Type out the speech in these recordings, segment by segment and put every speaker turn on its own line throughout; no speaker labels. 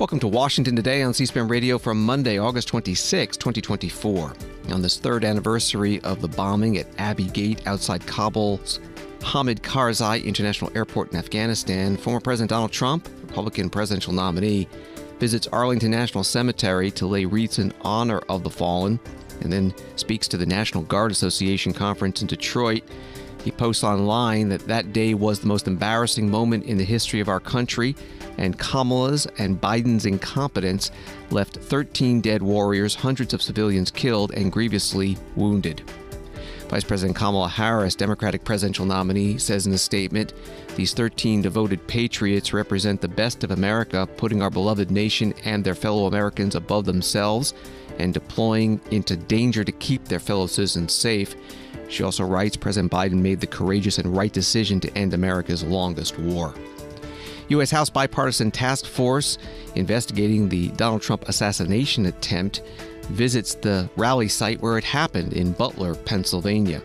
Welcome to Washington Today on C-SPAN Radio from Monday, August 26, 2024. On this third anniversary of the bombing at Abbey Gate outside Kabul's Hamid Karzai International Airport in Afghanistan, former President Donald Trump, Republican presidential nominee, visits Arlington National Cemetery to lay wreaths in honor of the fallen, and then speaks to the National Guard Association conference in Detroit. He posts online that day was the most embarrassing moment in the history of our country, and Kamala's and Biden's incompetence left 13 dead warriors, hundreds of civilians killed, and grievously wounded. Vice President Kamala Harris, Democratic presidential nominee, says in a statement, "These 13 devoted patriots represent the best of America, putting our beloved nation and their fellow Americans above themselves and deploying into danger to keep their fellow citizens safe." She also writes, President Biden made the courageous and right decision to end America's longest war. U.S. House Bipartisan Task Force investigating the Donald Trump assassination attempt visits the rally site where it happened in Butler, Pennsylvania.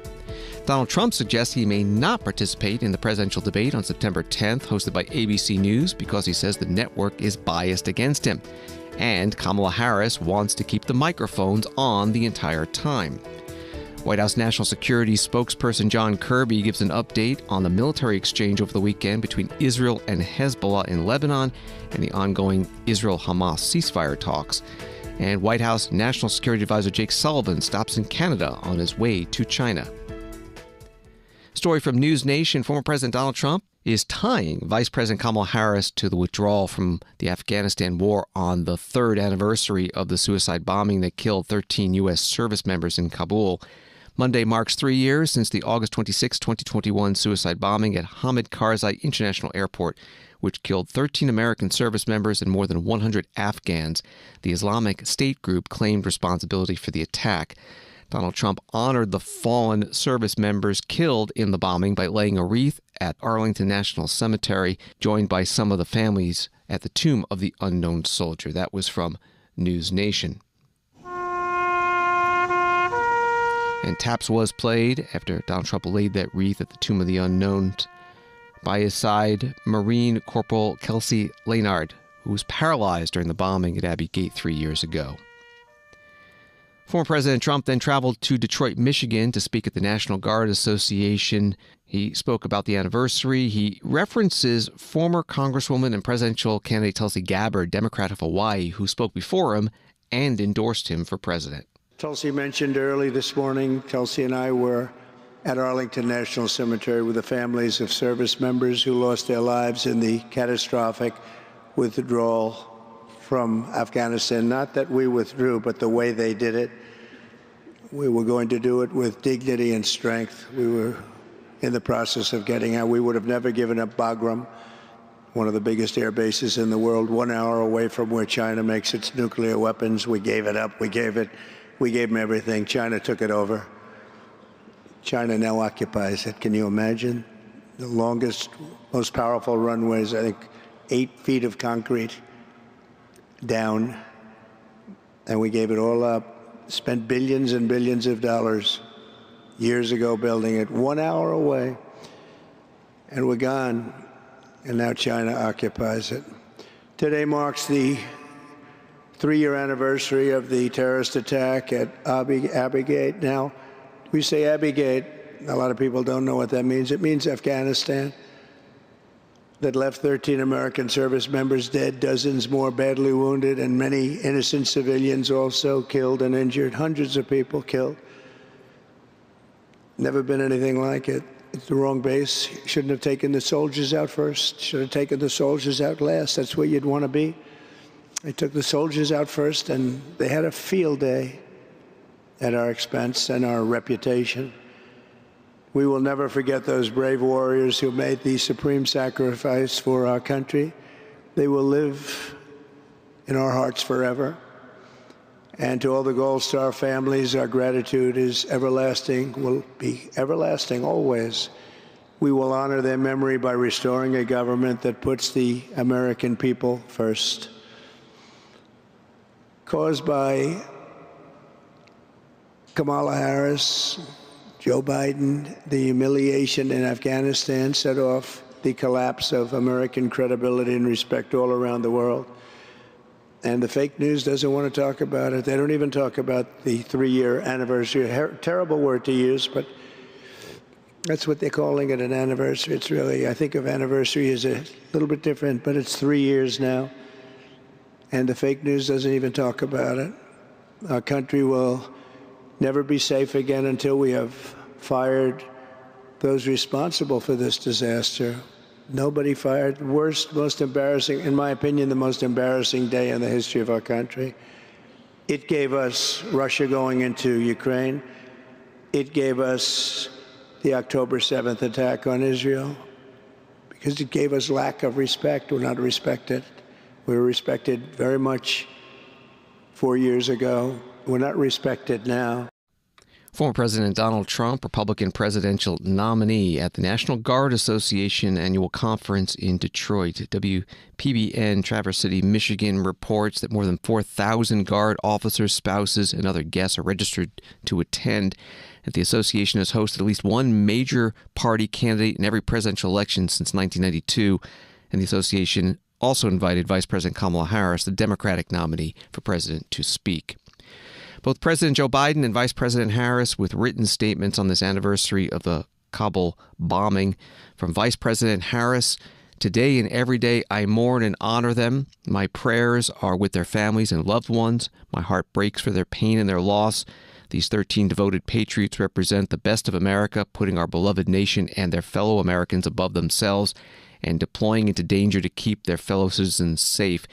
Donald Trump suggests he may not participate in the presidential debate on September 10th, hosted by ABC News, because he says the network is biased against him. And Kamala Harris wants to keep the microphones on the entire time. White House National Security spokesperson John Kirby gives an update on the military exchange over the weekend between Israel and Hezbollah in Lebanon and the ongoing Israel-Hamas ceasefire talks. And White House National Security Advisor Jake Sullivan stops in Canada on his way to China. Story from News Nation: former President Donald Trump is tying Vice President Kamala Harris to the withdrawal from the Afghanistan war on the third anniversary of the suicide bombing that killed 13 U.S. service members in Kabul. Monday marks 3 years since the August 26, 2021 suicide bombing at Hamid Karzai International Airport, which killed 13 American service members and more than 100 Afghans. The Islamic State group claimed responsibility for the attack. Donald Trump honored the fallen service members killed in the bombing by laying a wreath at Arlington National Cemetery, joined by some of the families at the tomb of the unknown soldier. That was from News Nation. And taps was played after Donald Trump laid that wreath at the tomb of the unknown. By his side, Marine Corporal Kelsey Leonard, who was paralyzed during the bombing at Abbey Gate 3 years ago. Former President Trump then traveled to Detroit, Michigan to speak at the National Guard Association. He spoke about the anniversary. He references former Congresswoman and presidential candidate Tulsi Gabbard, Democrat of Hawaii, who spoke before him and endorsed him for president.
Tulsi mentioned early this morning, Tulsi and I were at Arlington National Cemetery with the families of service members who lost their lives in the catastrophic withdrawal from Afghanistan. Not that we withdrew, but the way they did it. We were going to do it with dignity and strength. We were in the process of getting out. We would have never given up Bagram, one of the biggest air bases in the world, 1 hour away from where China makes its nuclear weapons. We gave it up. We gave them everything. China took it over. China now occupies it. Can you imagine? The longest, most powerful runways, I think 8 feet of concrete down, and we gave it all up. Spent billions and billions of dollars years ago building it, 1 hour away, and we're gone, and now China occupies it. Today marks the 3-year anniversary of the terrorist attack at Abbey Gate. Now, we say Abbey Gate, a lot of people don't know what that means. It means Afghanistan. That left 13 American service members dead, dozens more badly wounded, and many innocent civilians also killed and injured, hundreds of people killed. Never been anything like it. It's the wrong base. Shouldn't have taken the soldiers out first. Should have taken the soldiers out last. That's where you'd want to be. They took the soldiers out first, and they had a field day at our expense and our reputation. We will never forget those brave warriors who made the supreme sacrifice for our country. They will live in our hearts forever. And to all the Gold Star families, our gratitude is everlasting, will be everlasting always. We will honor their memory by restoring a government that puts the American people first. Caused by Kamala Harris, Joe Biden, the humiliation in Afghanistan set off the collapse of American credibility and respect all around the world. And the fake news doesn't want to talk about it. They don't even talk about the 3-year anniversary. Terrible word to use, but that's what they're calling it, an anniversary. It's really, I think of anniversary as a little bit different, but it's 3 years now. And the fake news doesn't even talk about it. Our country will never be safe again until we have fired those responsible for this disaster. Nobody fired. Worst, most embarrassing, in my opinion, the most embarrassing day in the history of our country. It gave us Russia going into Ukraine. It gave us the October 7th attack on Israel, because it gave us lack of respect. We're not respected. We were respected very much 4 years ago. We're not respected now.
Former President Donald Trump, Republican presidential nominee at the National Guard Association annual conference in Detroit. WPBN, Traverse City, Michigan, reports that more than 4,000 Guard officers, spouses, and other guests are registered to attend. And the association has hosted at least one major party candidate in every presidential election since 1992. And the association also invited Vice President Kamala Harris, the Democratic nominee for president, to speak. Both President Joe Biden and Vice President Harris with written statements on this anniversary of the Kabul bombing. From Vice President Harris, today and every day I mourn and honor them. My prayers are with their families and loved ones. My heart breaks for their pain and their loss. These 13 devoted patriots represent the best of America, putting our beloved nation and their fellow Americans above themselves and deploying into danger to keep their fellow citizens safe.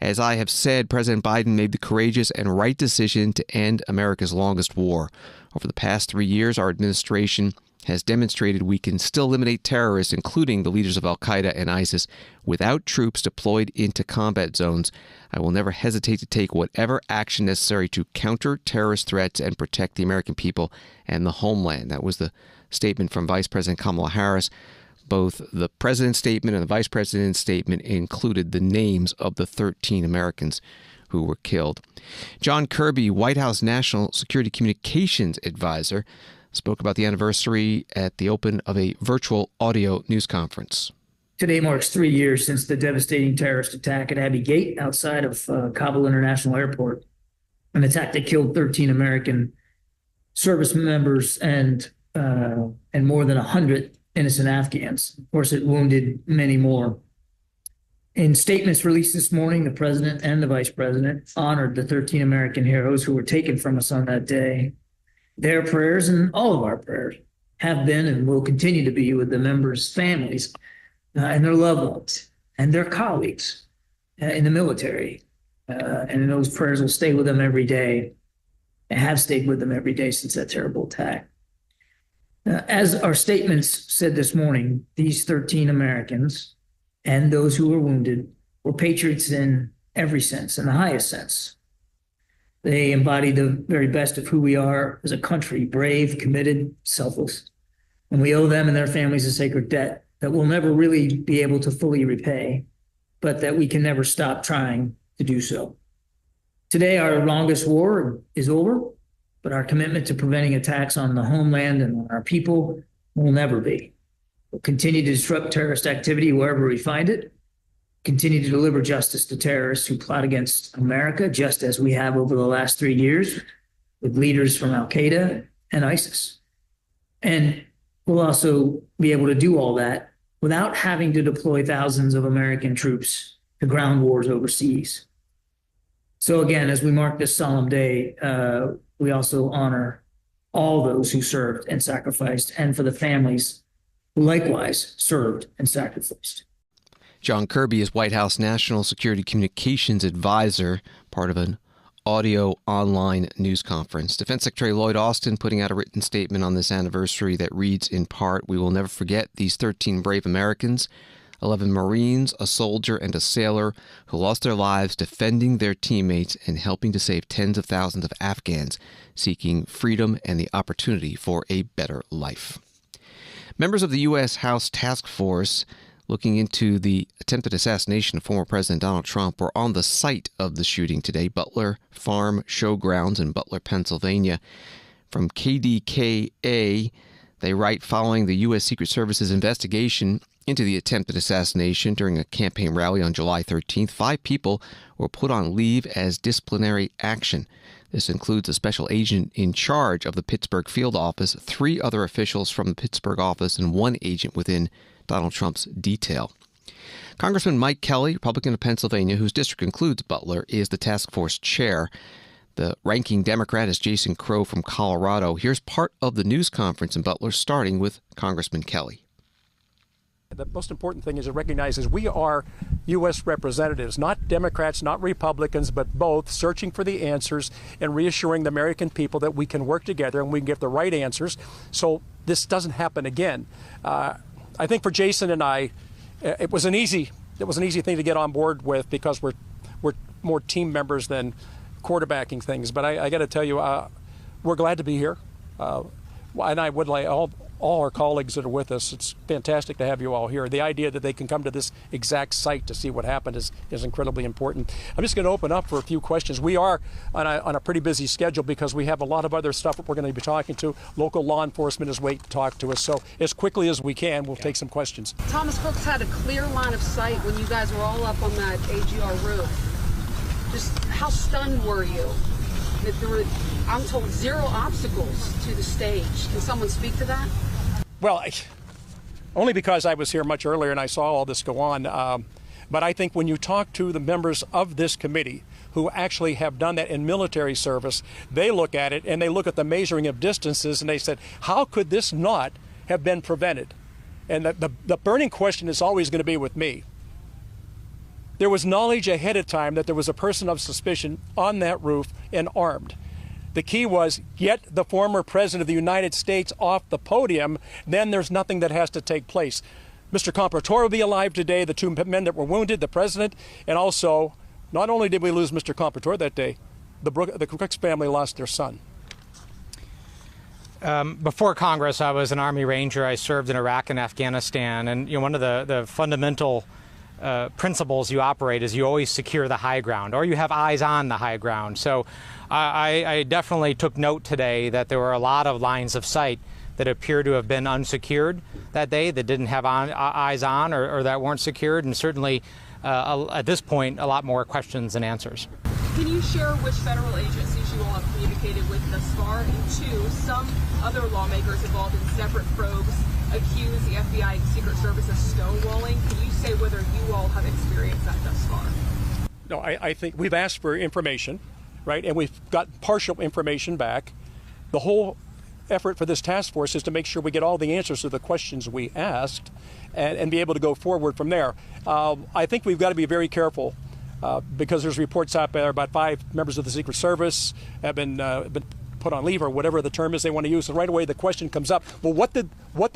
As I have said, President Biden made the courageous and right decision to end America's longest war. Over the past 3 years, our administration has demonstrated we can still eliminate terrorists, including the leaders of al-Qaeda and ISIS, without troops deployed into combat zones. I will never hesitate to take whatever action necessary to counter terrorist threats and protect the American people and the homeland. That was the statement from Vice President Kamala Harris. Both the president's statement and the vice president's statement included the names of the 13 Americans who were killed. John Kirby, White House National Security Communications Advisor, spoke about the anniversary at the open of a virtual audio news conference.
Today marks 3 years since the devastating terrorist attack at Abbey Gate outside of Kabul International Airport, an attack that killed 13 American service members and more than 100 innocent Afghans. Of course, it wounded many more. In statements released this morning, the president and the vice president honored the 13 American heroes who were taken from us on that day. Their prayers and all of our prayers have been and will continue to be with the members' families and their loved ones and their colleagues in the military. And those prayers will stay with them every day and have stayed with them every day since that terrible attack. As our statements said this morning, these 13 Americans and those who were wounded were patriots in every sense, in the highest sense. They embody the very best of who we are as a country, brave, committed, selfless. And we owe them and their families a sacred debt that we'll never really be able to fully repay, but that we can never stop trying to do so. Today, our longest war is over, but our commitment to preventing attacks on the homeland and on our people will never be. We'll continue to disrupt terrorist activity wherever we find it, continue to deliver justice to terrorists who plot against America, just as we have over the last 3 years with leaders from al-Qaeda and ISIS. And we'll also be able to do all that without having to deploy thousands of American troops to ground wars overseas. So again, as we mark this solemn day, we also honor all those who served and sacrificed, and for the families who likewise served and sacrificed.
John Kirby is White House National Security Communications Advisor, part of an audio online news conference. Defense Secretary Lloyd Austin putting out a written statement on this anniversary that reads in part, "We will never forget these 13 brave Americans, 11 Marines, a soldier, and a sailor who lost their lives defending their teammates and helping to save tens of thousands of Afghans seeking freedom and the opportunity for a better life." Members of the U.S. House Task Force looking into the attempted assassination of former President Donald Trump were on the site of the shooting today, Butler Farm Showgrounds in Butler, Pennsylvania. From KDKA, they write, following the U.S. Secret Service's investigation into the attempted assassination during a campaign rally on July 13th. 5 people were put on leave as disciplinary action. This includes a special agent in charge of the Pittsburgh field office, 3 other officials from the Pittsburgh office, and 1 agent within Donald Trump's detail. Congressman Mike Kelly, Republican of Pennsylvania, whose district includes Butler, is the task force chair. The ranking Democrat is Jason Crow from Colorado. Here's part of the news conference in Butler, starting with Congressman Kelly.
The most important thing is to recognize is we are U.S. representatives, not Democrats, not Republicans, but both, searching for the answers and reassuring the American people that we can work together and we can get the right answers so this doesn't happen again. I think for Jason and I, it was an easy thing to get on board with because we're more team members than quarterbacking things. But I got to tell you, we're glad to be here, and I would like all our colleagues that are with us. It's fantastic to have you all here. The idea that they can come to this exact site to see what happened is incredibly important. I'm just going to open up for a few questions. We are on a pretty busy schedule because we have a lot of other stuff that we're going to be talking to. Local law enforcement is waiting to talk to us. So as quickly as we can, we'll take some questions.
Thomas Brooks had a clear line of sight when you guys were all up on that AGR roof. Just how stunned were you that there were, I'm told, 0 obstacles to the stage? Can someone speak to that?
Well, only because I was here much earlier and I saw all this go on. But I think when you talk to the members of this committee who actually have done that in military service, they look at it and they look at the measuring of distances and they said, how could this not have been prevented? And the burning question is always going to be with me. There was knowledge ahead of time that there was a person of suspicion on that roof and armed. The key was get the former president of the United States off the podium, then there's nothing that has to take place. Mr. Comprador will be alive today, the 2 men that were wounded, the president, and also, not only did we lose Mr. Comprador that day, the Brooks family lost their son.
Before Congress, I was an Army Ranger. I served in Iraq and Afghanistan, and one of the fundamental principles you operate is you always secure the high ground, or you have eyes on the high ground. So I definitely took note today that there were a lot of lines of sight that appear to have been unsecured that day, that didn't have eyes on or that weren't secured, and certainly at this point a lot more questions than answers.
Can you share which federal agencies you all have communicated with thus far? And 2, some other lawmakers involved in separate probes accuse the FBI and Secret Service of stonewalling. Can you say whether you all have experienced that thus far?
No, I think we've asked for information, right? And we've got partial information back. The whole effort for this task force is to make sure we get all the answers to the questions we asked and be able to go forward from there. I think we've got to be very careful because there's reports out there about 5 members of the Secret Service have been put on leave or whatever the term is they want to use. And right away the question comes up, well, what did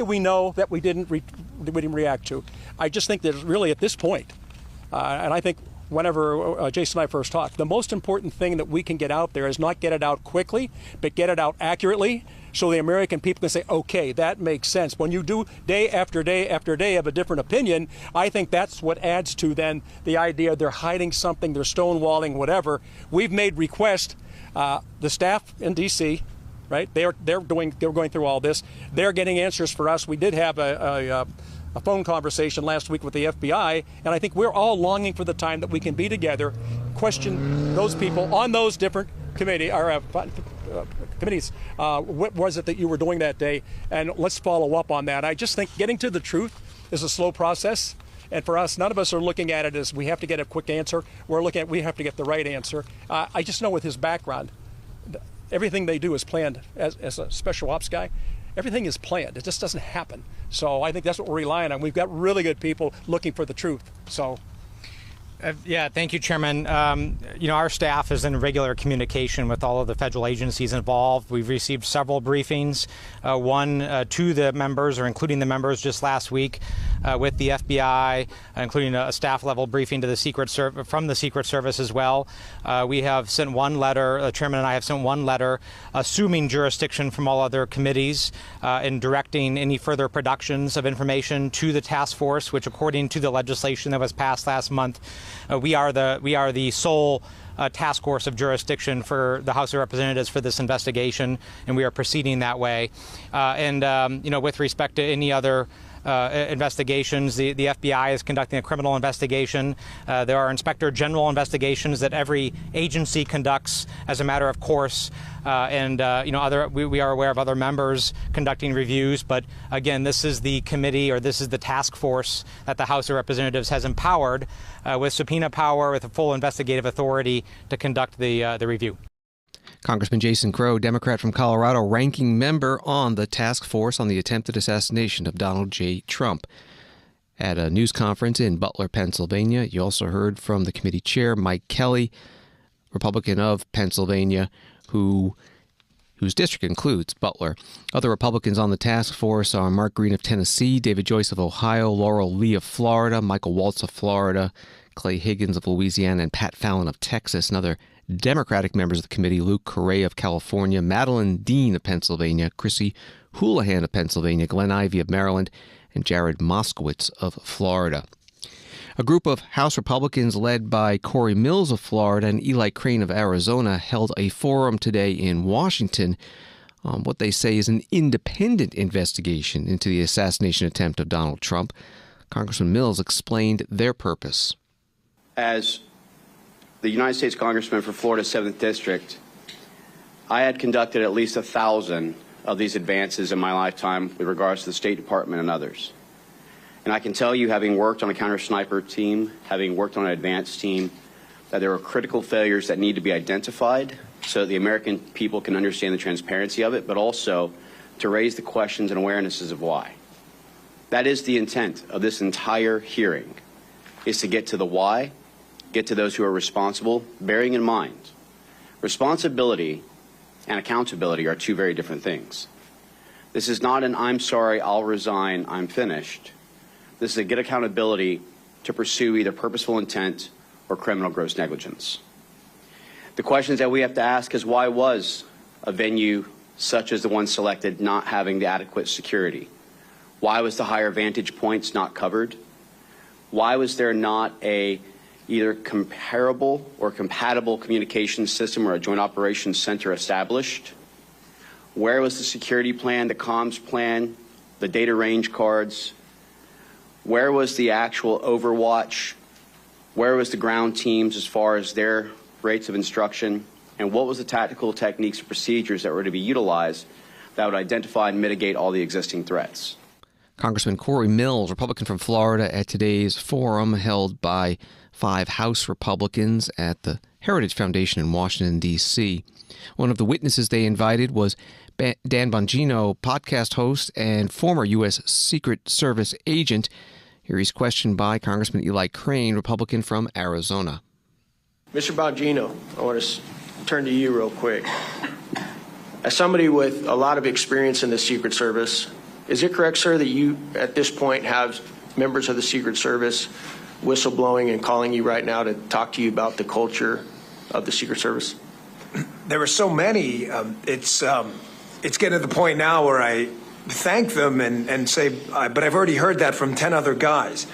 we know that we didn't react to? I just think that really at this point, and I think whenever Jason and I first talked, the most important thing that we can get out there is not get it out quickly, but get it out accurately so the American people can say, okay, that makes sense. When you do day after day after day of a different opinion, I think that's what adds to then the idea they're hiding something, they're stonewalling, whatever. We've made requests. The staff in D.C., right? They're going through all this. They're getting answers for us. We did have a phone conversation last week with the FBI, and I think we're all longing for the time that we can be together, question those people on those different committees. What was it that you were doing that day? And let's follow up on that. I just think getting to the truth is a slow process. And for us, none of us are looking at it as we have to get a quick answer. We're looking at we have to get the right answer. I just know with his background, everything they do is planned. As a special ops guy, everything is planned. It just doesn't happen. So I think that's what we're relying on. We've got really good people looking for the truth. So.
Yeah, thank you, Chairman. Our staff is in regular communication with all of the federal agencies involved. We've received several briefings, one to the members or including the members just last week with the FBI, including a staff-level briefing to the from the Secret Service as well. We have sent one letter, the Chairman and I have sent one letter assuming jurisdiction from all other committees and directing any further productions of information to the task force, which according to the legislation that was passed last month, we are the sole task force of jurisdiction for the House of Representatives for this investigation, and we are proceeding that way. With respect to any other investigations. The FBI is conducting a criminal investigation. There are Inspector General investigations that every agency conducts as a matter of course. We are aware of other members conducting reviews. But again, this is the committee, or this is the task force that the House of Representatives has empowered with subpoena power, with a full investigative authority to conduct the review.
Congressman Jason Crow, Democrat from Colorado, ranking member on the task force on the attempted assassination of Donald J. Trump. At a news conference in Butler, Pennsylvania, you also heard from the committee chair, Mike Kelly, Republican of Pennsylvania, whose district includes Butler. Other Republicans on the task force are Mark Green of Tennessee, David Joyce of Ohio, Laurel Lee of Florida, Michael Waltz of Florida, Clay Higgins of Louisiana, and Pat Fallon of Texas. And other Democratic members of the committee, Luke Correa of California, Madeline Dean of Pennsylvania, Chrissy Houlihan of Pennsylvania, Glenn Ivey of Maryland, and Jared Moskowitz of Florida. A group of House Republicans led by Corey Mills of Florida and Eli Crane of Arizona held a forum today in Washington on what they say is an independent investigation into the assassination attempt of Donald Trump. Congressman Mills explained their purpose.
As the United States Congressman for Florida's 7th District, I had conducted at least 1,000 of these advances in my lifetime with regards to the State Department and others. And I can tell you, having worked on a counter-sniper team, having worked on an advance team, that there are critical failures that need to be identified so that the American people can understand the transparency of it, but also to raise the questions and awarenesses of why. That is the intent of this entire hearing, is to get to the why, get to those who are responsible, bearing in mind responsibility and accountability are two very different things. This is not an I'm sorry, I'll resign, I'm finished. This is a get accountability to pursue either purposeful intent or criminal gross negligence. The questions that we have to ask is, why was a venue such as the one selected not having the adequate security? Why was the higher vantage points not covered? Why was there not a either comparable or compatible communication system or a joint operations center established? Where was the security plan, the comms plan, the data range cards? Where was the actual overwatch? Where was the ground teams as far as their rates of instruction? And what was the tactical techniques and procedures that were to be utilized that would identify and mitigate all the existing threats?
Congressman Corey Mills, Republican from Florida, at today's forum held by 5 House Republicans at the Heritage Foundation in Washington, D.C. One of the witnesses they invited was Dan Bongino, podcast host and former U.S. Secret Service agent. Here he's questioned by Congressman Eli Crane, Republican from Arizona.
Mr. Bongino, I want to turn to you real quick. As somebody with a lot of experience in the Secret Service, is it correct, sir, that you at this point have members of the Secret Service whistleblowing and calling you right now to talk to you about the culture of the Secret Service?
There are so many. It's getting to the point now where I thank them and say, but I've already heard that from 10 other guys.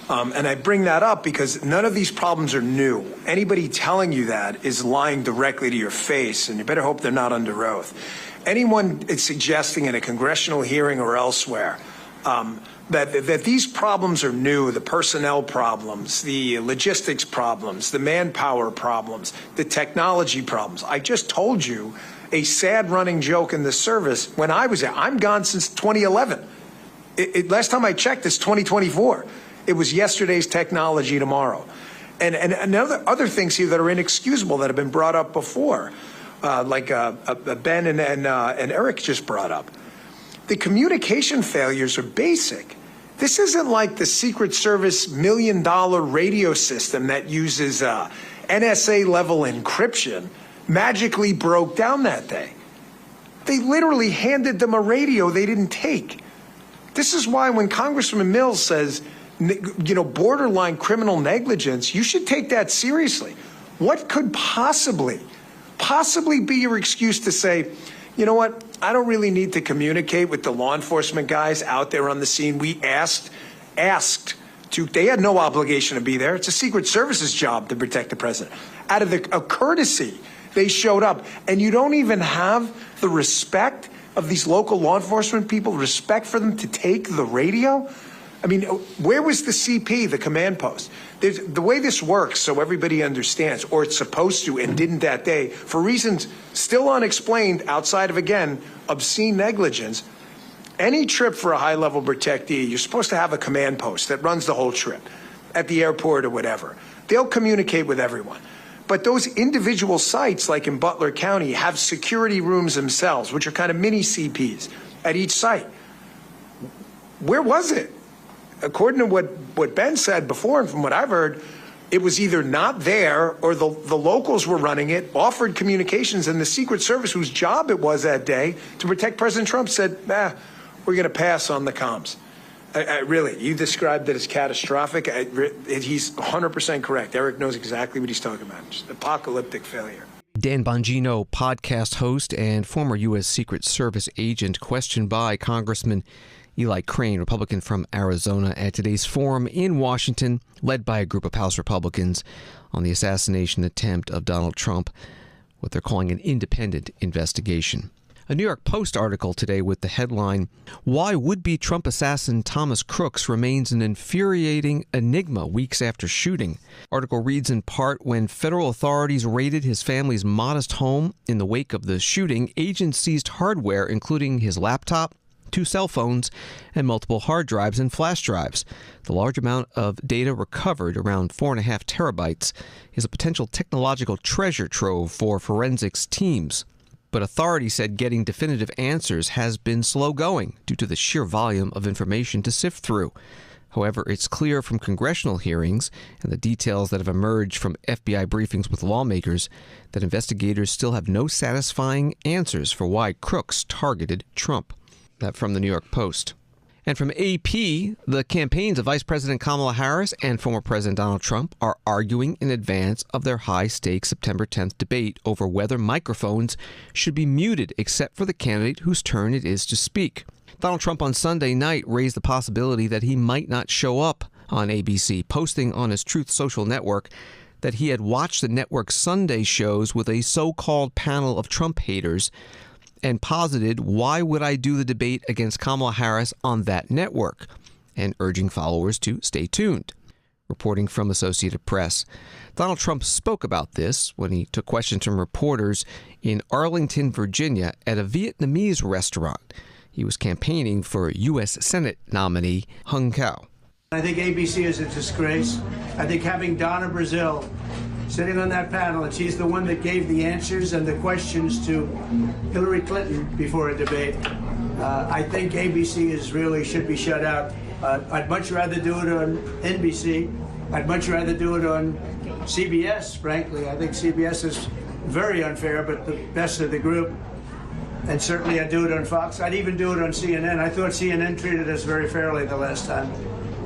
And I bring that up because none of these problems are new. Anybody telling you that is lying directly to your face, and you better hope they're not under oath. Anyone is suggesting in a congressional hearing or elsewhere that these problems are new, the personnel problems, the logistics problems, the manpower problems, the technology problems. I just told you a sad running joke in the service when I was there. I'm gone since 2011. Last time I checked, it's 2024. It was yesterday's technology tomorrow. And other things here that are inexcusable that have been brought up before, like Ben and Eric just brought up. The communication failures are basic. This isn't like the Secret Service $1 million radio system that uses NSA-level encryption magically broke down that day. They literally handed them a radio they didn't take. This is why when Congressman Mills says, borderline criminal negligence, you should take that seriously. What could possibly be your excuse to say, you know what, I don't really need to communicate with the law enforcement guys out there on the scene. We asked to, they had no obligation to be there. It's a Secret Service's job to protect the president. Out of a courtesy, they showed up. And you don't even have the respect of these local law enforcement people, respect for them to take the radio? I mean, where was the CP, the command post? The way this works, so everybody understands, or it's supposed to and didn't that day, for reasons still unexplained outside of, again, obscene negligence, any trip for a high-level protectee, you're supposed to have a command post that runs the whole trip at the airport or whatever. They'll communicate with everyone. But those individual sites, like in Butler County, have security rooms themselves, which are kind of mini CPs at each site. Where was it? According to what Ben said before, and from what I've heard, it was either not there or the locals were running it, offered communications, and the Secret Service, whose job it was that day to protect President Trump, said, we're going to pass on the comms. Really, you described it as catastrophic. He's 100% correct. Eric knows exactly what he's talking about. Just apocalyptic failure.
Dan Bongino, podcast host and former U.S. Secret Service agent, questioned by Congressman Eli Crane, Republican from Arizona, at today's forum in Washington, led by a group of House Republicans, on the assassination attempt of Donald Trump, what they're calling an independent investigation. A New York Post article today with the headline, "Why Would-Be Trump Assassin Thomas Crooks Remains an Infuriating Enigma Weeks After Shooting." Article reads in part, when federal authorities raided his family's modest home in the wake of the shooting, agents seized hardware, including his laptop, 2 cell phones, and multiple hard drives and flash drives. The large amount of data recovered, around 4.5 terabytes, is a potential technological treasure trove for forensics teams. But authorities said getting definitive answers has been slow going due to the sheer volume of information to sift through. However, it's clear from congressional hearings and the details that have emerged from FBI briefings with lawmakers that investigators still have no satisfying answers for why Crooks targeted Trump. That from the New York Post. And from AP, the campaigns of Vice President Kamala Harris and former President Donald Trump are arguing in advance of their high-stakes September 10th debate over whether microphones should be muted except for the candidate whose turn it is to speak. Donald Trump on Sunday night raised the possibility that he might not show up on ABC, posting on his Truth Social network that he had watched the network's Sunday shows with a so-called panel of Trump haters and posited, "Why would I do the debate against Kamala Harris on that network?" and urging followers to stay tuned. Reporting from Associated Press. Donald Trump spoke about this when he took questions from reporters in Arlington, Virginia, at a Vietnamese restaurant. He was campaigning for U.S. Senate nominee Hung Cao.
I think ABC is a disgrace. I think having Donna Brazile sitting on that panel, and she's the one that gave the answers and the questions to Hillary Clinton before a debate. I think ABC should be shut out. I'd much rather do it on NBC. I'd much rather do it on CBS, frankly. I think CBS is very unfair, but the best of the group. And certainly I'd do it on Fox. I'd even do it on CNN. I thought CNN treated us very fairly the last time.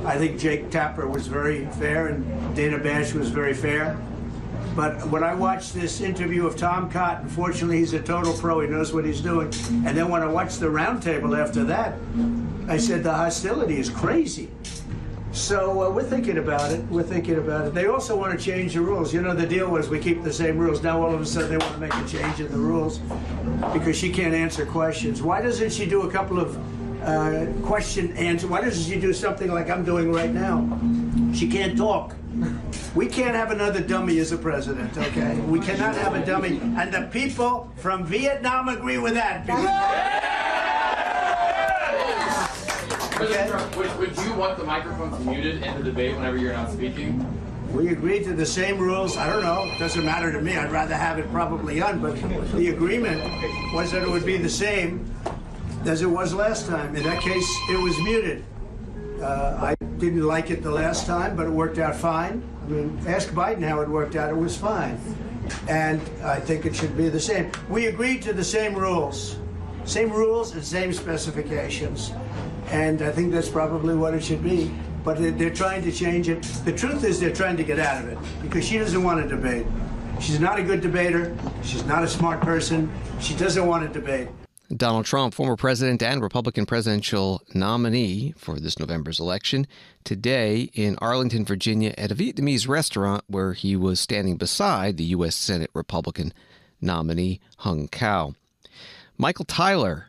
I think Jake Tapper was very fair and Dana Bash was very fair. But when I watched this interview of Tom Cotton, fortunately he's a total pro, he knows what he's doing. And then when I watched the roundtable after that, I said the hostility is crazy. So we're thinking about it. We're thinking about it. They also want to change the rules. You know, the deal was we keep the same rules. Now all of a sudden they want to make a change in the rules because she can't answer questions. Why doesn't she do a couple of question answer? Why doesn't she do something like I'm doing right now? She can't talk. We can't have another dummy as a president, okay? We cannot have a dummy. And the people from Vietnam agree with that.
President Trump, would you want the microphones muted in the debate whenever you're not speaking?
We agreed to the same rules. I don't know. It doesn't matter to me. I'd rather have it probably on, but the agreement was that it would be the same as it was last time. In that case, it was muted. I didn't like it the last time, but it worked out fine. I mean, ask Biden how it worked out. It was fine. And I think it should be the same. We agreed to the same rules. Same rules and same specifications. And I think that's probably what it should be. But they're trying to change it. The truth is they're trying to get out of it because she doesn't want to debate. She's not a good debater. She's not a smart person. She doesn't want to debate.
Donald Trump, former president and Republican presidential nominee for this November's election, today in Arlington, Virginia, at a Vietnamese restaurant where he was standing beside the U.S. Senate Republican nominee Hung Cao. Michael Tyler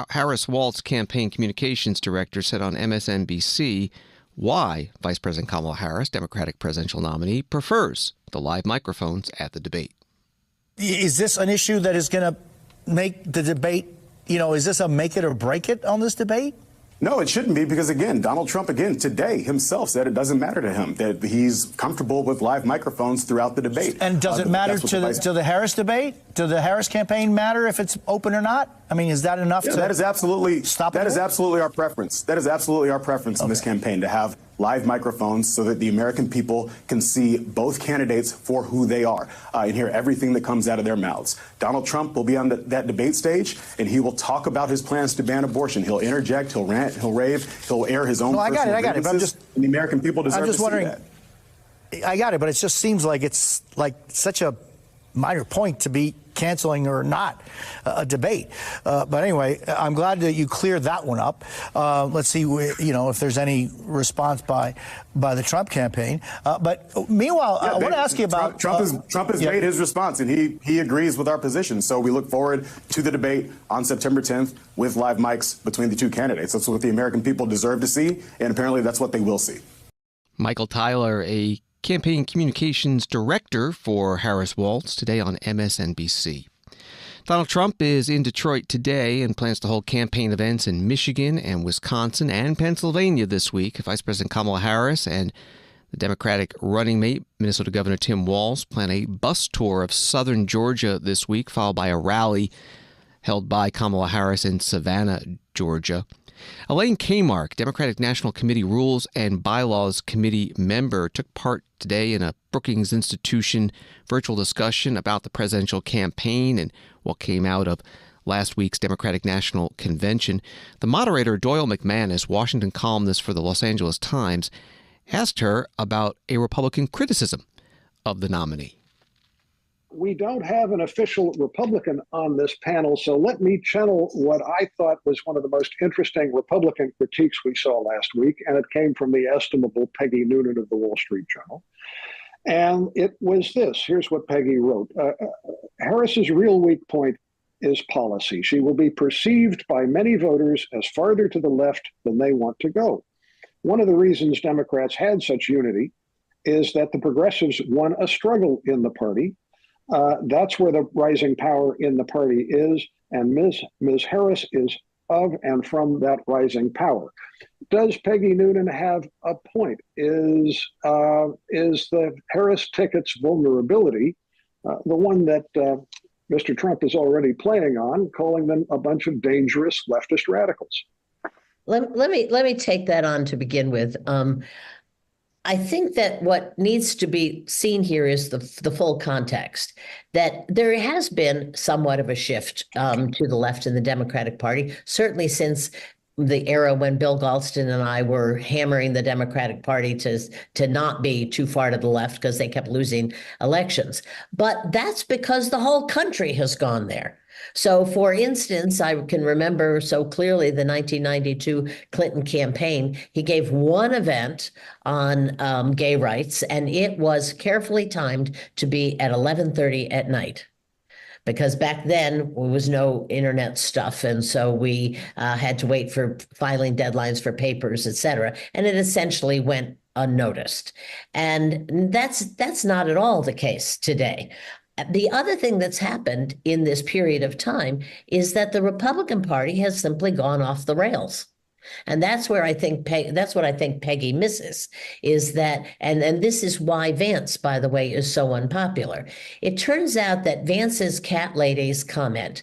Harris Waltz, campaign communications director, said on MSNBC why Vice President Kamala Harris, Democratic presidential nominee, prefers the live microphones at the debate.
Is this an issue that is going to make the debate, is this a make it or break it on this debate?
No, it shouldn't be, because, again, Donald Trump, today himself said it doesn't matter to him, that he's comfortable with live microphones throughout the debate.
And does it matter to the Harris debate? Does the Harris campaign matter if it's open or not? I mean, is that enough to
that is absolutely
stop
That is absolutely our preference. That is absolutely our preference in this campaign, to have live microphones so that the American people can see both candidates for who they are and hear everything that comes out of their mouths. Donald Trump will be on that debate stage, and he will talk about his plans to ban abortion. He'll interject, he'll rant, he'll rave, he'll air his own personal grievances, and the American people deserve to see that.
I got it, but it just seems like it's like such a minor point to be canceling or not a debate. But anyway, I'm glad that you cleared that one up. Let's see, if there's any response by the Trump campaign. But meanwhile, I want to ask you about
Trump has made his response, and he agrees with our position. So we look forward to the debate on September 10th with live mics between the two candidates. That's what the American people deserve to see, and apparently that's what they will see.
Michael Tyler, a campaign communications director for Harris Waltz, today on MSNBC. Donald Trump is in Detroit today and plans to hold campaign events in Michigan and Wisconsin and Pennsylvania this week. Vice President Kamala Harris and the Democratic running mate, Minnesota Governor Tim Walz, plan a bus tour of southern Georgia this week, followed by a rally held by Kamala Harris in Savannah, Georgia. Elaine Kamarck, Democratic National Committee Rules and Bylaws Committee member, took part today in a Brookings Institution virtual discussion about the presidential campaign and what came out of last week's Democratic National Convention. The moderator, Doyle McManus, Washington columnist for the Los Angeles Times, asked her about a Republican criticism of the nominee.
We don't have an official Republican on this panel, so let me channel what I thought was one of the most interesting Republican critiques we saw last week, and it came from the estimable Peggy Noonan of the Wall Street Journal. And it was this. Here's what Peggy wrote. Harris's real weak point is policy. She will be perceived by many voters as farther to the left than they want to go. One of the reasons Democrats had such unity is that the progressives won a struggle in the party. That's where the rising power in the party is, and Ms. Harris is of and from that rising power. Does Peggy Noonan have a point? Is the Harris ticket's vulnerability the one that Mr. Trump is already playing on, calling them a bunch of dangerous leftist radicals?
Let me take that on to begin with. I think that what needs to be seen here is the full context, that there has been somewhat of a shift to the left in the Democratic Party, certainly since the era when Bill Galston and I were hammering the Democratic Party to not be too far to the left because they kept losing elections. But that's because the whole country has gone there. So, for instance, I can remember so clearly the 1992 Clinton campaign. He gave one event on gay rights, and it was carefully timed to be at 11:30 at night. Because back then there was no internet stuff, and so we had to wait for filing deadlines for papers, et cetera. And it essentially went unnoticed. And that's not at all the case today. The other thing that's happened in this period of time is that the Republican Party has simply gone off the rails. And that's where I think that's what I think Peggy misses, is that, and this is why Vance, by the way, is so unpopular. It turns out that Vance's cat lady's comment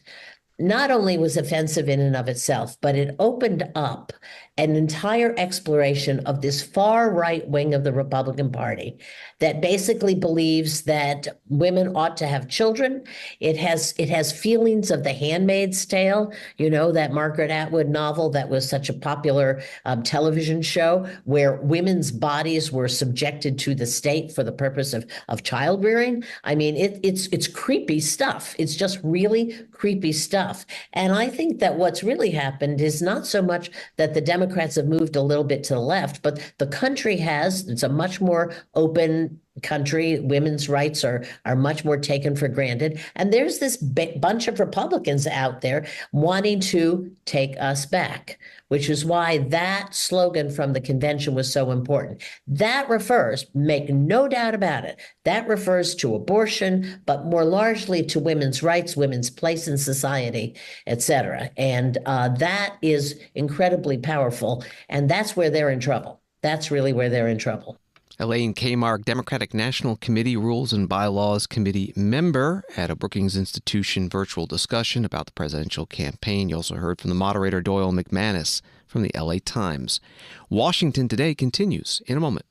not only was offensive in and of itself, but it opened up an entire exploration of this far right wing of the Republican Party that basically believes that women ought to have children. It has feelings of The Handmaid's Tale, that Margaret Atwood novel that was such a popular television show where women's bodies were subjected to the state for the purpose of child rearing. I mean, it's creepy stuff. It's just really creepy stuff. And I think that what's really happened is not so much that the Democrats have moved a little bit to the left, but the country has. It's a much more open, country, women's rights are much more taken for granted. And there's this bunch of Republicans out there wanting to take us back, which is why that slogan from the convention was so important. That refers, make no doubt about it, that refers to abortion, but more largely to women's rights, women's place in society, et cetera. And that is incredibly powerful. And that's where they're in trouble. That's really where they're in trouble.
Elaine Kamarck, Democratic National Committee Rules and Bylaws Committee member at a Brookings Institution virtual discussion about the presidential campaign. You also heard from the moderator Doyle McManus from the LA Times. Washington Today continues in a moment.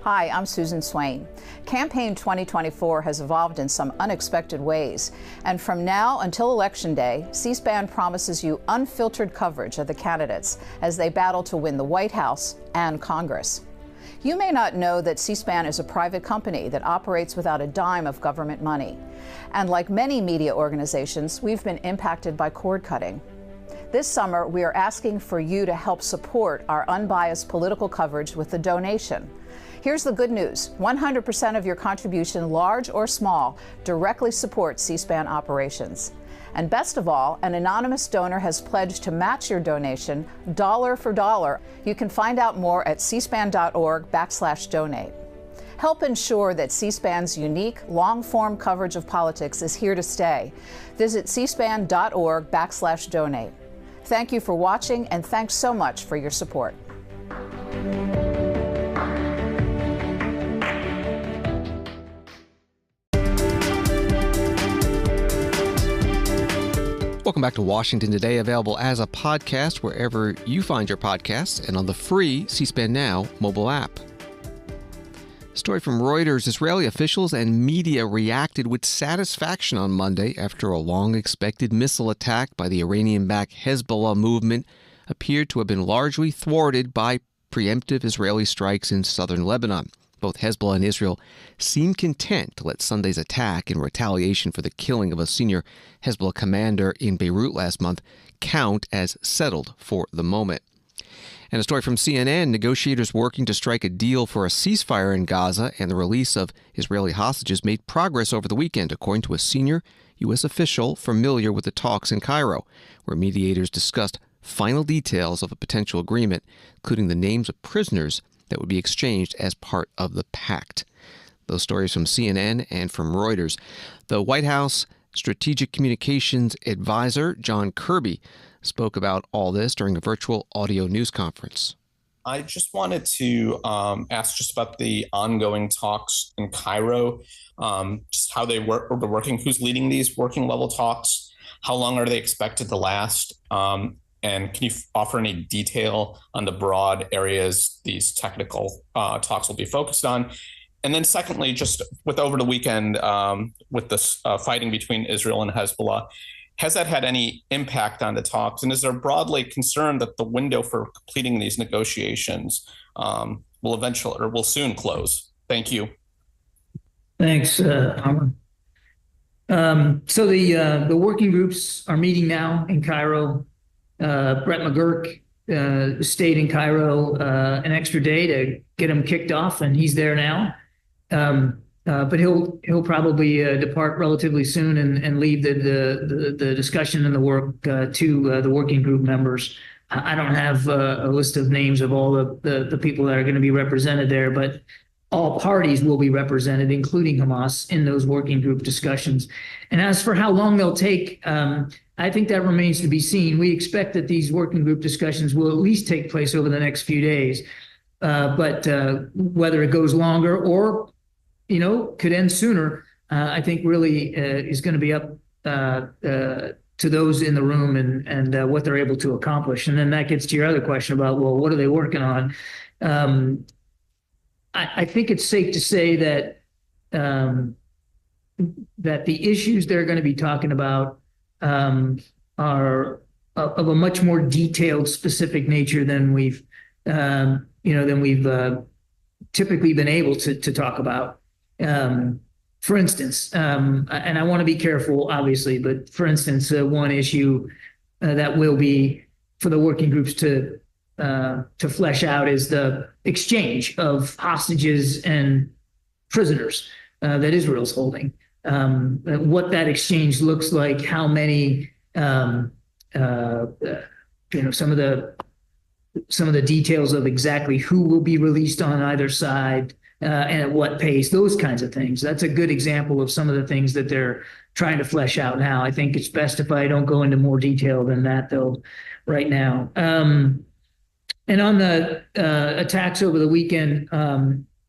Hi, I'm Susan Swain. Campaign 2024 has evolved in some unexpected ways. And from now until Election Day, C-SPAN promises you unfiltered coverage of the candidates as they battle to win the White House and Congress. You may not know that C-SPAN is a private company that operates without a dime of government money. And like many media organizations, we've been impacted by cord cutting. This summer, we are asking for you to help support our unbiased political coverage with a donation. Here's the good news. 100% of your contribution, large or small, directly supports C-SPAN operations. And best of all, an anonymous donor has pledged to match your donation dollar for dollar. You can find out more at cspan.org/donate. Help ensure that C-SPAN's unique, long-form coverage of politics is here to stay. Visit cspan.org/donate. Thank you for watching, and thanks so much for your support.
Welcome back to Washington Today, available as a podcast wherever you find your podcasts and on the free C-SPAN Now mobile app. Story from Reuters. Israeli officials and media reacted with satisfaction on Monday after a long-expected missile attack by the Iranian-backed Hezbollah movement appeared to have been largely thwarted by preemptive Israeli strikes in southern Lebanon. Both Hezbollah and Israel seemed content to let Sunday's attack in retaliation for the killing of a senior Hezbollah commander in Beirut last month count as settled for the moment. And a story from CNN, negotiators working to strike a deal for a ceasefire in Gaza and the release of Israeli hostages made progress over the weekend, according to a senior U.S. official familiar with the talks in Cairo, where mediators discussed final details of a potential agreement, including the names of prisoners that would be exchanged as part of the pact. Those stories from CNN and from Reuters. The White House Strategic Communications Advisor, John Kirby, spoke about all this during a virtual audio news conference.
I just wanted to ask just about the ongoing talks in Cairo, just how they were working, who's leading these working level talks, how long are they expected to last, and can you offer any detail on the broad areas these technical talks will be focused on? And then secondly, just with over the weekend, with this fighting between Israel and Hezbollah, has that had any impact on the talks? And is there broadly concern that the window for completing these negotiations will soon close? Thank you.
Thanks, Hamid. So the working groups are meeting now in Cairo. Brett McGurk stayed in Cairo an extra day to get him kicked off, and he's there now. But he'll probably depart relatively soon and leave the discussion and the work to the working group members. I don't have a list of names of all the people that are going to be represented there, but all parties will be represented, including Hamas, in those working group discussions. And as for how long they'll take, I think that remains to be seen. We expect that these working group discussions will at least take place over the next few days. But whether it goes longer or, could end sooner, I think really is going to be up to those in the room and what they're able to accomplish. And then that gets to your other question about, well, what are they working on? I think it's safe to say that that the issues they're going to be talking about are of a much more detailed, specific nature than we've typically been able to talk about. For instance, and I want to be careful, obviously, but for instance, one issue that will be for the working groups to to flesh out is the exchange of hostages and prisoners that Israel's holding. What that exchange looks like, how many, some of the details of exactly who will be released on either side and at what pace, those kinds of things. That's a good example of some of the things that they're trying to flesh out now. I think it's best if I don't go into more detail than that, though, right now. And on the attacks over the weekend,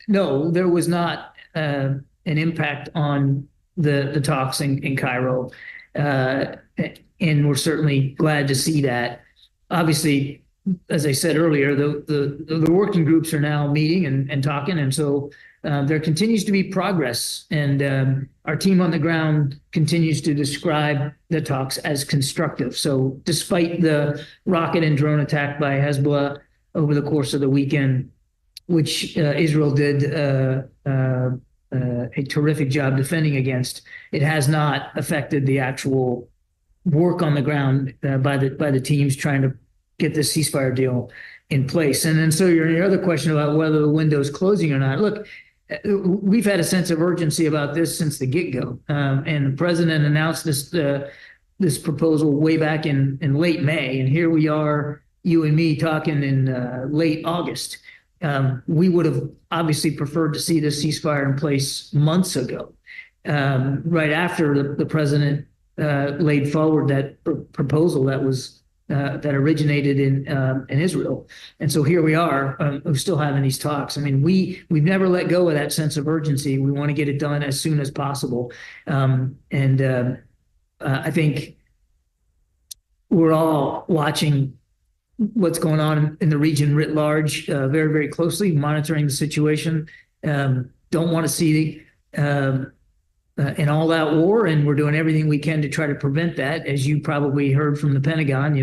no, there was not an impact on the talks in Cairo. And we're certainly glad to see that. Obviously, as I said earlier, the working groups are now meeting and talking. And so there continues to be progress. And our team on the ground continues to describe the talks as constructive. So despite the rocket and drone attack by Hezbollah over the course of the weekend, which Israel did a terrific job defending against, it has not affected the actual work on the ground by the teams trying to get this ceasefire deal in place. And then so your other question about whether the window's closing or not, look, we've had a sense of urgency about this since the get-go. And the president announced this proposal way back in late May, and here we are, you and me, talking in late August. We would have obviously preferred to see this ceasefire in place months ago, right after the president laid forward that proposal that originated in Israel. And so here we are, we're still having these talks. I mean, we've never let go of that sense of urgency. We want to get it done as soon as possible. I think we're all watching what's going on in the region writ large very, very closely, monitoring the situation. Don't want to see an all-out war, and we're doing everything we can to try to prevent that. As you probably heard from the Pentagon,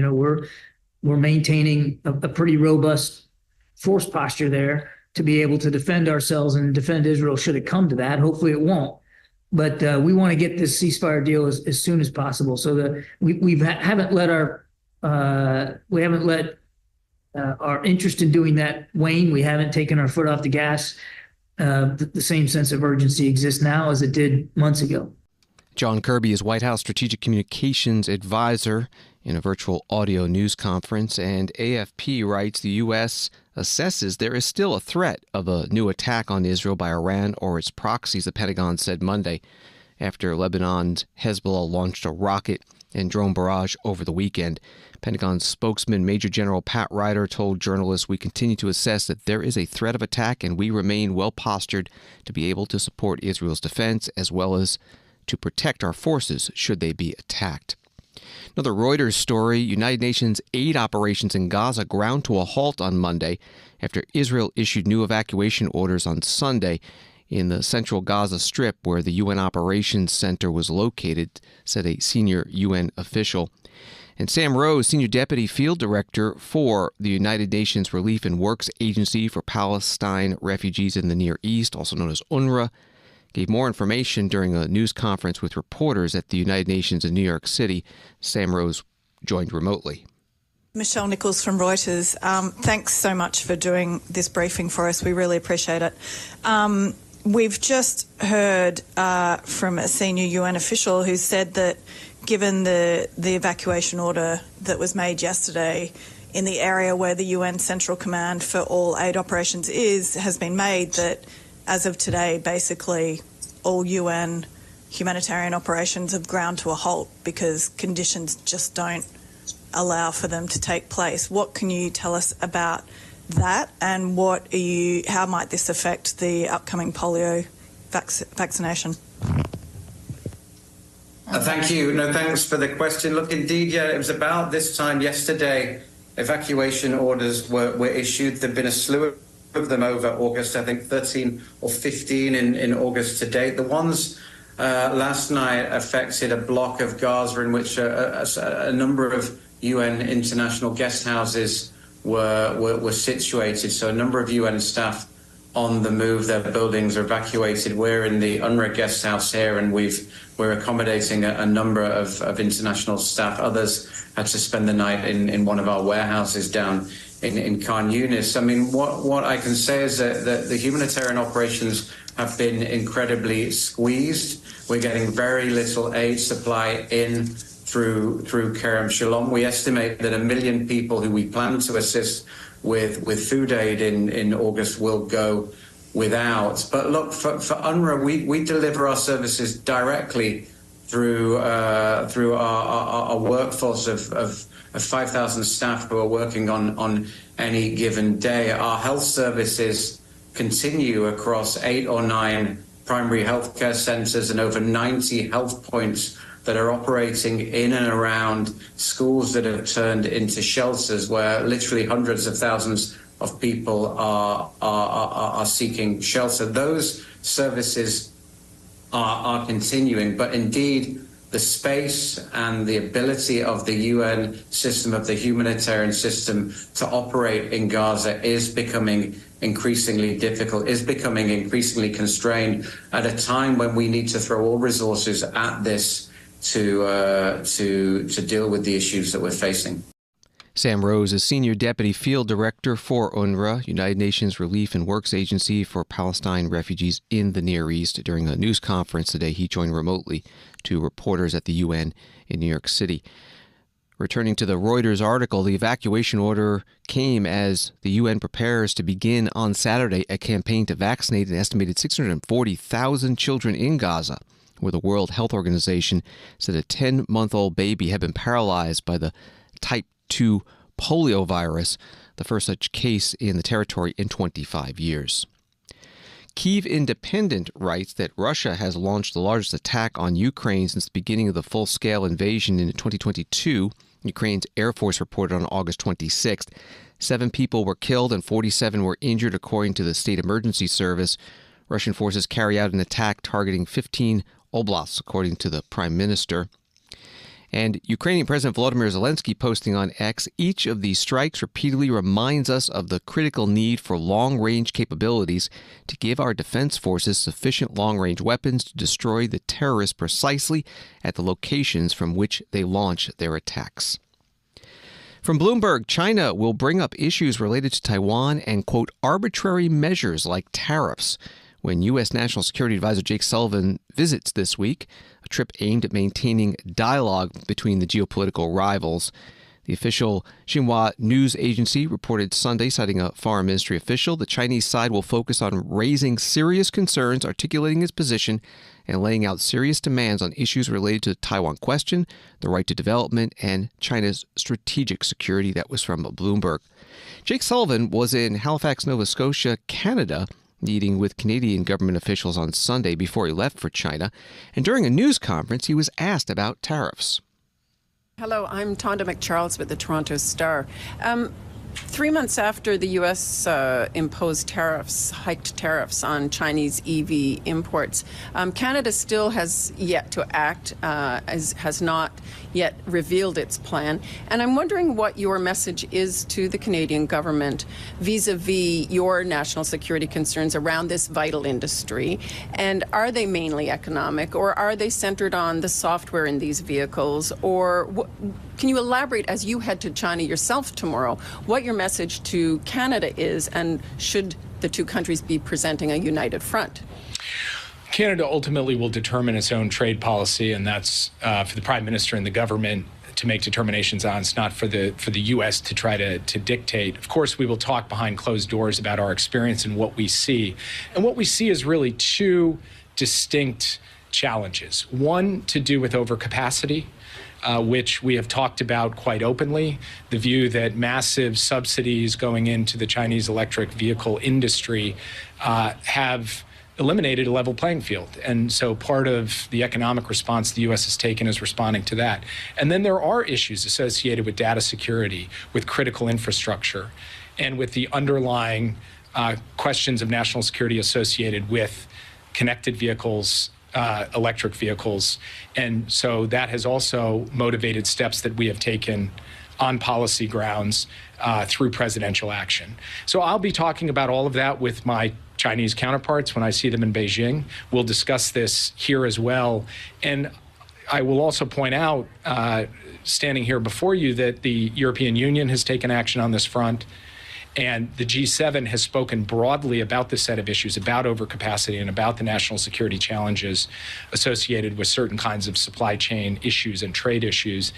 we're maintaining a pretty robust force posture there to be able to defend ourselves and defend Israel should it come to that. Hopefully it won't. But we want to get this ceasefire deal as soon as possible. So we haven't let our interest in doing that wane. We haven't taken our foot off the gas. The same sense of urgency exists now as it did months ago.
John Kirby is White House Strategic Communications Advisor in a virtual audio news conference, and AFP writes the U.S. assesses there is still a threat of a new attack on Israel by Iran or its proxies, the Pentagon said Monday, after Lebanon's Hezbollah launched a rocket and drone barrage over the weekend. Pentagon spokesman Major General Pat Ryder told journalists, "We continue to assess that there is a threat of attack, and we remain well-postured to be able to support Israel's defense as well as to protect our forces should they be attacked." Another Reuters story, United Nations aid operations in Gaza ground to a halt on Monday after Israel issued new evacuation orders on Sunday in the central Gaza Strip where the UN Operations Center was located, said a senior UN official. And Sam Rose, Senior Deputy Field Director for the United Nations Relief and Works Agency for Palestine Refugees in the Near East, also known as UNRWA, gave more information during a news conference with reporters at the United Nations in New York City. Sam Rose joined remotely.
Michelle Nichols from Reuters. Thanks so much for doing this briefing for us. We really appreciate it. We've just heard from a senior UN official who said that given the evacuation order that was made yesterday in the area where the UN Central Command for all aid operations has been made, that as of today, basically all UN humanitarian operations have ground to a halt because conditions just don't allow for them to take place. What can you tell us about that, and how might this affect the upcoming polio vaccination?
Thank you. No, thanks for the question. Look, indeed, yeah, it was about this time yesterday evacuation orders were issued. There have been a slew of them over August, I think 13 or 15 in August to date. The ones last night affected a block of Gaza in which a number of UN international guest houses were situated. So a number of UN staff on the move, their buildings are evacuated. We're in the UNRWA guest house here, and we're accommodating a number of international staff. Others had to spend the night in one of our warehouses down in Khan Yunis. I mean, what I can say is that the humanitarian operations have been incredibly squeezed. We're getting very little aid supply in through Kerem Shalom. We estimate that 1 million people who we plan to assist with food aid in August will go without. But look, for UNRWA, we deliver our services directly through our workforce of 5,000 staff who are working on any given day. Our health services continue across 8 or 9 primary healthcare centers and over 90 health points that are operating in and around schools that have turned into shelters where literally hundreds of thousands of people are seeking shelter. Those services are continuing, but indeed the space and the ability of the UN system, of the humanitarian system to operate in Gaza is becoming increasingly difficult, is becoming increasingly constrained at a time when we need to throw all resources at this to deal with the issues that we're facing.
Sam Rose is Senior Deputy Field Director for UNRWA, United Nations Relief and Works Agency for Palestine refugees in the Near East. During a news conference today, he joined remotely to reporters at the UN in New York City. Returning to the Reuters article, the evacuation order came as the UN prepares to begin on Saturday a campaign to vaccinate an estimated 640,000 children in Gaza, where the World Health Organization said a 10-month-old baby had been paralyzed by the type 2 polio virus, the first such case in the territory in 25 years. Kyiv Independent writes that Russia has launched the largest attack on Ukraine since the beginning of the full-scale invasion in 2022. Ukraine's Air Force reported on August 26th. 7 people were killed and 47 were injured, according to the State Emergency Service. Russian forces carry out an attack targeting 15 oblasts, according to the Prime Minister. And Ukrainian President Volodymyr Zelensky posting on X, each of these strikes repeatedly reminds us of the critical need for long-range capabilities to give our defense forces sufficient long-range weapons to destroy the terrorists precisely at the locations from which they launch their attacks. From Bloomberg, China will bring up issues related to Taiwan and, quote, arbitrary measures like tariffs when U.S. National Security Advisor Jake Sullivan visits this week, a trip aimed at maintaining dialogue between the geopolitical rivals. The official Xinhua news agency reported Sunday, citing a foreign ministry official, the Chinese side will focus on raising serious concerns, articulating its position, and laying out serious demands on issues related to the Taiwan question, the right to development, and China's strategic security. That was from Bloomberg. Jake Sullivan was in Halifax, Nova Scotia, Canada, meeting with Canadian government officials on Sunday before he left for China. And during a news conference, he was asked about tariffs.
Hello, I'm Tonda McCharles with the Toronto Star. 3 months after the U.S. imposed tariffs, hiked tariffs on Chinese EV imports, Canada still has yet to act, has not yet revealed its plan. And I'm wondering what your message is to the Canadian government vis-a-vis your national security concerns around this vital industry. And are they mainly economic, or are they centered on the software in these vehicles? Or can you elaborate, as you head to China yourself tomorrow, what your message to Canada is, and should the two countries be presenting a united front?
Canada ultimately will determine its own trade policy, and that's for the Prime Minister and the government to make determinations on. It's not for the U.S. to try to dictate. Of course, we will talk behind closed doors about our experience and what we see. And what we see is really 2 distinct challenges. One to do with overcapacity, which we have talked about quite openly, the view that massive subsidies going into the Chinese electric vehicle industry have eliminated a level playing field. And so part of the economic response the U.S. has taken is responding to that. And then there are issues associated with data security, with critical infrastructure, and with the underlying questions of national security associated with connected vehicles, electric vehicles. And so that has also motivated steps that we have taken on policy grounds through presidential action. So I'll be talking about all of that with my Chinese counterparts when I see them in Beijing. We'll discuss this here as well. And I will also point out, standing here before you, that the European Union has taken action on this front. And the G7 has spoken broadly about this set of issues, about overcapacity and about the national security challenges associated with certain kinds of supply chain issues and trade issues.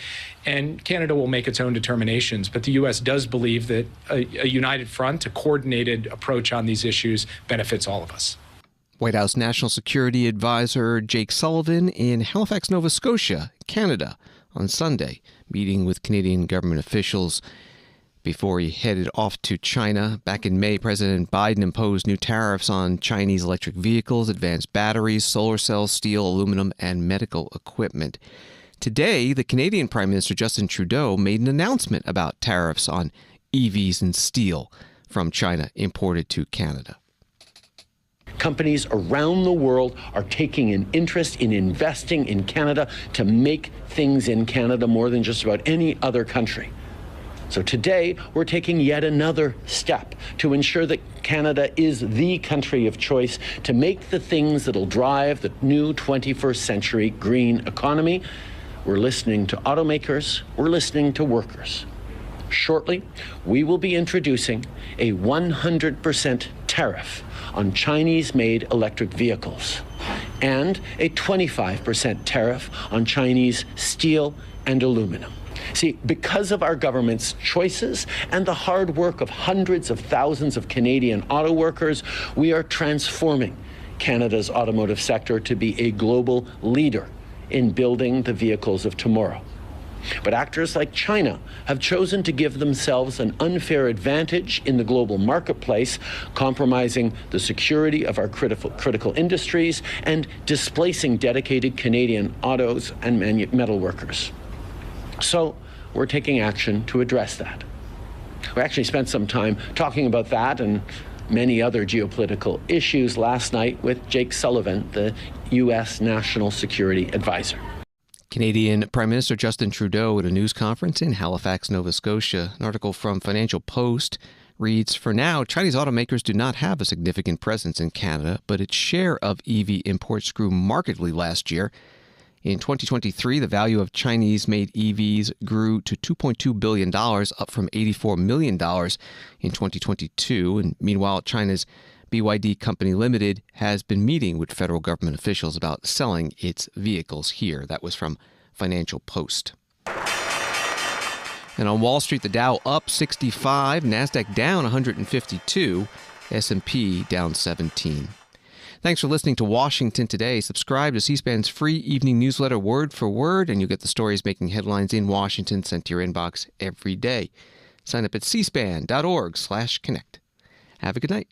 And Canada will make its own determinations, but the U.S. does believe that a united front, a coordinated approach on these issues benefits all of us.
White House National Security Advisor Jake Sullivan in Halifax, Nova Scotia, Canada, on Sunday, meeting with Canadian government officials before he headed off to China. Back in May, President Biden imposed new tariffs on Chinese electric vehicles, advanced batteries, solar cells, steel, aluminum, and medical equipment. Today, the Canadian Prime Minister Justin Trudeau made an announcement about tariffs on EVs and steel from China imported to Canada.
Companies around the world are taking an interest in investing in Canada to make things in Canada more than just about any other country. So today, we're taking yet another step to ensure that Canada is the country of choice to make the things that'll drive the new 21st century green economy. We're listening to automakers, we're listening to workers. Shortly, we will be introducing a 100% tariff on Chinese-made electric vehicles and a 25% tariff on Chinese steel and aluminum. See, because of our government's choices and the hard work of hundreds of thousands of Canadian auto workers, we are transforming Canada's automotive sector to be a global leader in building the vehicles of tomorrow. But actors like China have chosen to give themselves an unfair advantage in the global marketplace, compromising the security of our critical industries and displacing dedicated Canadian autos and metal workers. So we're taking action to address that. We actually spent some time talking about that and many other geopolitical issues last night with Jake Sullivan, the U.S. National Security Advisor.
Canadian Prime Minister Justin Trudeau at a news conference in Halifax, Nova Scotia. An article from Financial Post reads, "For now, Chinese automakers do not have a significant presence in Canada, but its share of EV imports grew markedly last year. In 2023, the value of Chinese-made EVs grew to $2.2 billion, up from $84 million in 2022. And meanwhile, China's BYD Company Limited has been meeting with federal government officials about selling its vehicles here." That was from Financial Post. And on Wall Street, the Dow up 65, NASDAQ down 152, S&P down 17. Thanks for listening to Washington Today. Subscribe to C-SPAN's free evening newsletter, Word for Word, and you'll get the stories making headlines in Washington sent to your inbox every day. Sign up at cspan.org/connect. Have a good night.